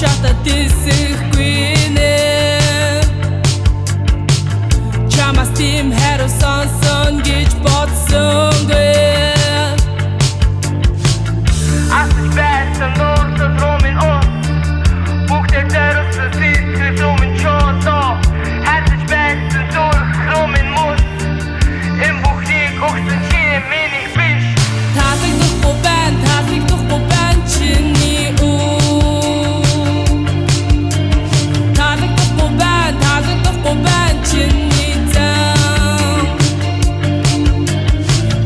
Шатад дисэхгүй нэ Чамаас тийм хариу сонсон гэж бодсонгүй Асаж байсан дуусад руу минь бүгдээ зориулсан сэтгэл рүү минь чоолоо Хайрлаж байсан зүрх рүү минь мус энэ бүхнийг өгсөн чи миний биш Таалагдахгүй байна чиний Таалагдахгүй байна чиний зам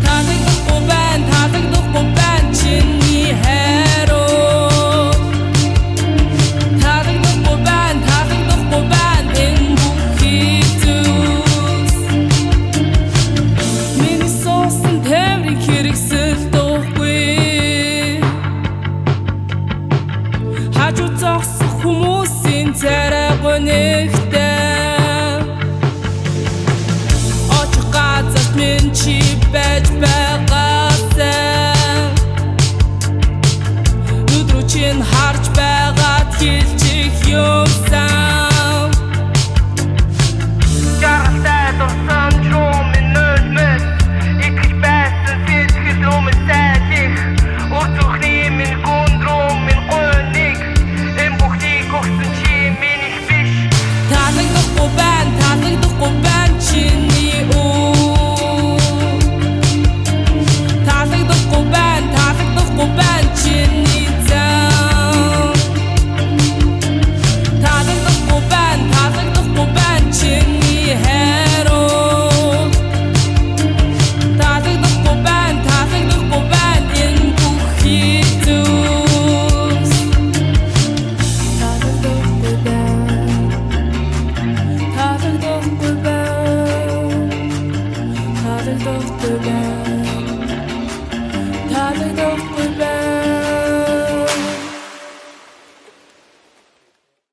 Таалагдахгүй байна чиний хайруу Таалагдахгүй байна энэ бүхий зүс Миний суусан тэмрийг хэрэгсэл Хажуу зогсох хүмүүсийн царай гонигтай Очих газарт минь чи байж байгаасай Өдрөө чинь харж байгаад хэлчих юмсан Жаргалтай дурсан руу минь нөлмөс Икэж байсан сэтгэл рүү минь сайлих Үр зүрхний минь гүнд рүү минь гойник энэ бүхнийг өгсөн чи миний биш Таалагдахгүй байна чиний Таалагдахгүй байна чиний зам Таалагдахгүй байна чиний хайруу Таалагдахгүй байна энэ бүхий зүс Таалагдахгүй байна